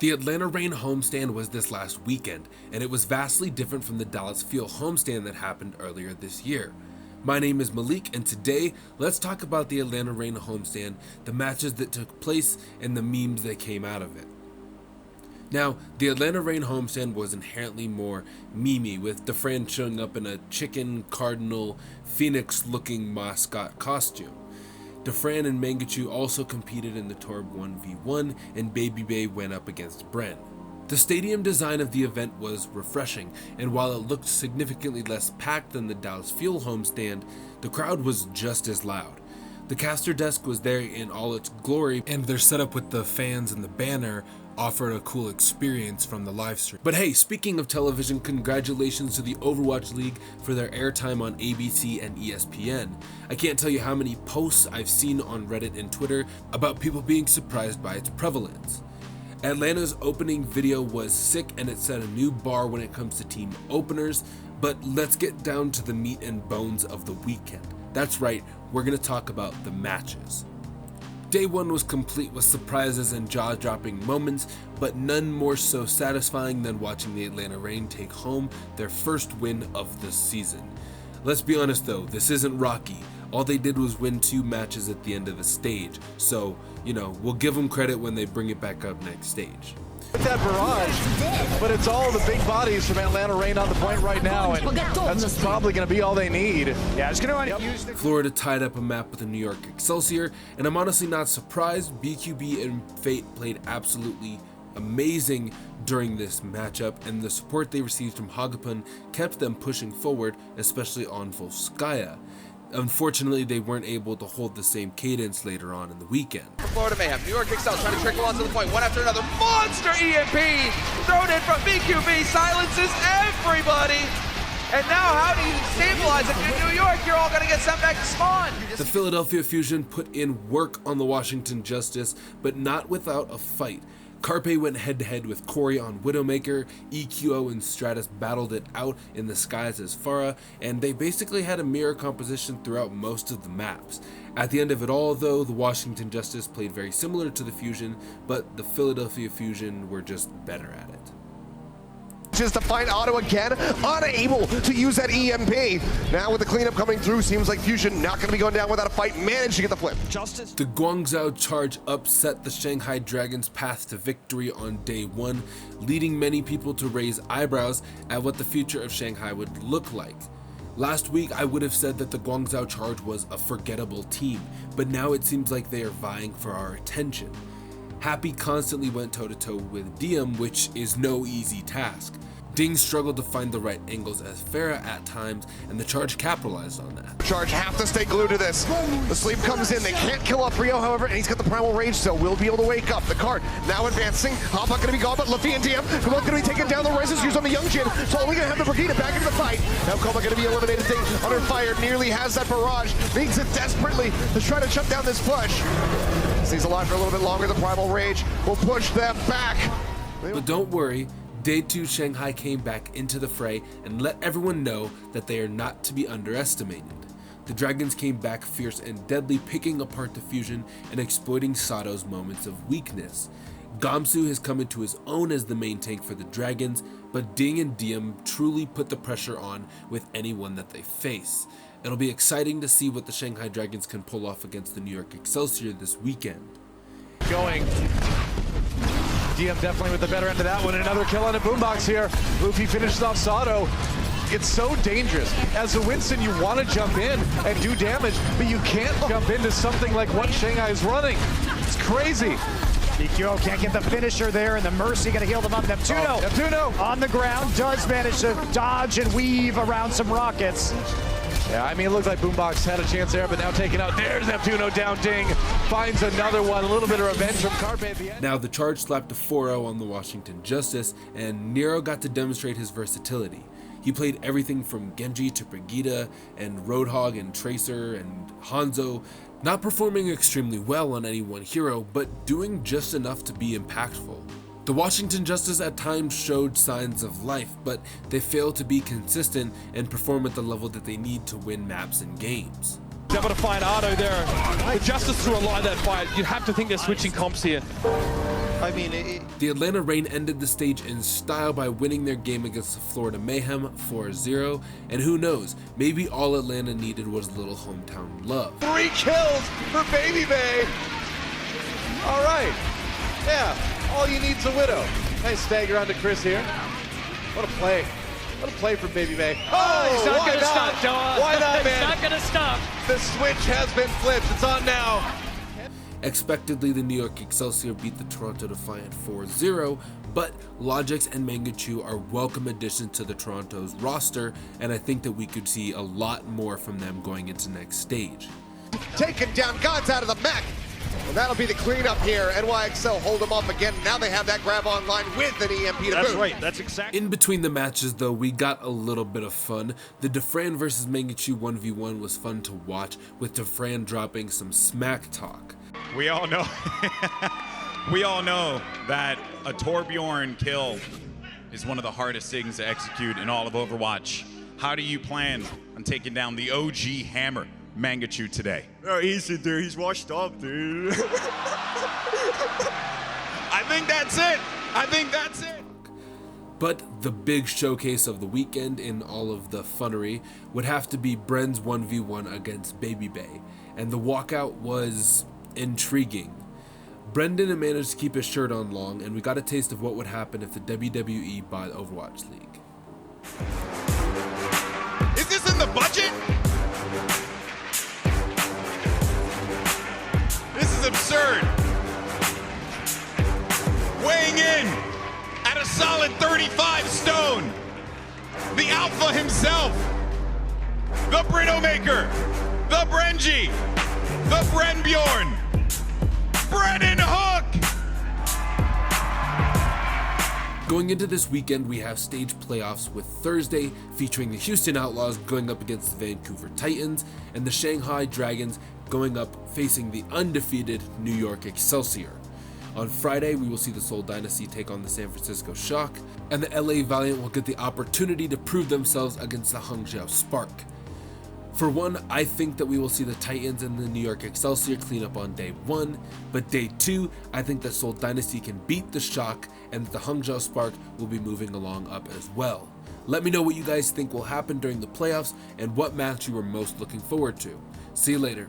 The Atlanta Reign homestand was this last weekend, and it was vastly different from the Dallas Fuel homestand that happened earlier this year. My name is Malik, and today, let's talk about the Atlanta Reign homestand, the matches that took place, and the memes that came out of it. Now, the Atlanta Reign homestand was inherently more memey, with Dufresne showing up in a chicken, cardinal, phoenix-looking mascot costume. Dufresne and Mangachu also competed in the Torb 1v1, and Baby Bay went up against Bren. The stadium design of the event was refreshing, and while it looked significantly less packed than the Dallas Fuel homestand, the crowd was just as loud. The caster desk was there in all its glory, and their setup with the fans and the banner offered a cool experience from the live stream. But hey, speaking of television, congratulations to the Overwatch League for their airtime on ABC and ESPN. I can't tell you how many posts I've seen on Reddit and Twitter about people being surprised by its prevalence. Atlanta's opening video was sick, and it set a new bar when it comes to team openers, but let's get down to the meat and bones of the weekend. That's right, we're going to talk about the matches. Day one was complete with surprises and jaw-dropping moments, but none more so satisfying than watching the Atlanta Reign take home their first win of the season. Let's be honest though, this isn't Rocky. All they did was win 2 matches at the end of the stage, so, we'll give them credit when they bring it back up next stage. That barrage, but it's all the big bodies from Atlanta Reign on the point right now, and that's probably going to be all they need. Yeah, it's going to use Florida tied up a map with the New York Excelsior, and I'm honestly not surprised. BQB and Fate played absolutely amazing during this matchup, and the support they received from Hagapun kept them pushing forward, especially on Volskaya. Unfortunately, they weren't able to hold the same cadence later on in the weekend. Florida Mayhem, New York Excel trying to trickle onto the point, one after another. Monster EMP thrown in from BQB, silences everybody. And now how do you stabilize it in New York? You're all going to get sent back to spawn. The Philadelphia Fusion put in work on the Washington Justice, but not without a fight. Carpe went head-to-head with Corey on Widowmaker, EQO and Stratus battled it out in the skies as Pharah, and they basically had a mirror composition throughout most of the maps. At the end of it all though, the Washington Justice played very similar to the Fusion, but the Philadelphia Fusion were just better at it. Just to find Otto again, unable to use that EMP. Now with the cleanup coming through, seems like Fusion not going to be going down without a fight. Managed to get the flip. Justice. The Guangzhou charge upset the Shanghai Dragons' path to victory on day one, leading many people to raise eyebrows at what the future of Shanghai would look like. Last week, I would have said that the Guangzhou charge was a forgettable team, but now it seems like they are vying for our attention. Happy constantly went toe-to-toe with Diem, which is no easy task. Ding struggled to find the right angles as Farah at times, and the charge capitalized on that. Charge have to stay glued to this. The sleep comes in, they can't kill off Rio, however, and he's got the primal rage, so we'll be able to wake up. The card now advancing, Hoppa gonna be gone, but Luffy and Diem, Koma gonna be taking down the Resist used on the Young Jin, so only gonna have the Brigida back into the fight. Now Koma gonna be eliminated, Ding under fire, nearly has that barrage, needs it desperately to try to shut down this push. Stays alive for a little bit longer, the primal rage will push them back. But don't worry, Day 2 Shanghai came back into the fray and let everyone know that they are not to be underestimated. The Dragons came back fierce and deadly, picking apart the Fusion and exploiting Sato's moments of weakness. Gamsu has come into his own as the main tank for the Dragons, but Ding and Diem truly put the pressure on with anyone that they face. It'll be exciting to see what the Shanghai Dragons can pull off against the New York Excelsior this weekend. Going. Diem definitely with the better end of that one. Another kill on a boombox here. Luffy finishes off Sato. It's so dangerous. As a Winston, you want to jump in and do damage, but you can't jump into something like what Shanghai is running. It's crazy. EQO can't get the finisher there, and the Mercy gonna heal them up. Neptuno, Neptuno on the ground does manage to dodge and weave around some rockets. Yeah, I mean, it looked like Boombox had a chance there, but now taken out. There's Neptuno down. Ding finds another one. A little bit of revenge from Carpe at the end. Now the charge slapped a 4-0 on the Washington Justice, and Nero got to demonstrate his versatility. He played everything from Genji to Brigida and Roadhog and Tracer and Hanzo, not performing extremely well on any one hero, but doing just enough to be impactful. The Washington Justice at times showed signs of life, but they failed to be consistent and perform at the level that they need to win maps and games. Able to find Otto there. The Justice threw a lot of that fight. You have to think they're switching comps here. I mean, The Atlanta Reign ended the stage in style by winning their game against the Florida Mayhem 4-0, and who knows, maybe all Atlanta needed was a little hometown love. 3 kills for Baby Bay. All right. Yeah, all you need's a widow. Nice stagger onto Chris here. What a play. What a play from Baby Bay. Oh, he's not why going to stop, Noah. Why not, He's man? not going to stop. The switch has been flipped. It's on now. Expectedly, the New York Excelsior beat the Toronto Defiant 4-0, but Logix and Mangachu are welcome additions to the Toronto's roster, and I think that we could see a lot more from them going into next stage. Taking down Gods out of the mech. And that'll be the cleanup here. NYXL hold them off again. Now they have that grab online with an EMP to that's boot. right. That's exactly. In between the matches, though, we got a little bit of fun. The Defran versus Mangachu 1v1 was fun to watch, with Defran dropping some smack talk. We all know that a Torbjorn kill is one of the hardest things to execute in all of Overwatch. How do you plan on taking down the OG hammer, Mangachu, today? Oh, easy, dude. He's washed up, dude. I think that's it. I think that's it. But the big showcase of the weekend in all of the funnery would have to be Bren's 1v1 against Baby Bay, and the walkout was intriguing. Bren didn't manage to keep his shirt on long, and we got a taste of what would happen if the WWE bought Overwatch League. Is this in the budget? This is absurd. Weighing in at a solid 35 stone, the Alpha himself, the Britomaker, the Brenji, the Brenbjorn, Brennan Hook! Going into this weekend, we have stage playoffs with Thursday featuring the Houston Outlaws going up against the Vancouver Titans and the Shanghai Dragons going up facing the undefeated New York Excelsior. On Friday, we will see the Seoul Dynasty take on the San Francisco Shock, and the LA Valiant will get the opportunity to prove themselves against the Hangzhou Spark. For one, I think that we will see the Titans and the New York Excelsior clean up on day 1, but day 2, I think that Seoul Dynasty can beat the Shock and that the Hangzhou Spark will be moving along up as well. Let me know what you guys think will happen during the playoffs and what match you are most looking forward to. See you later.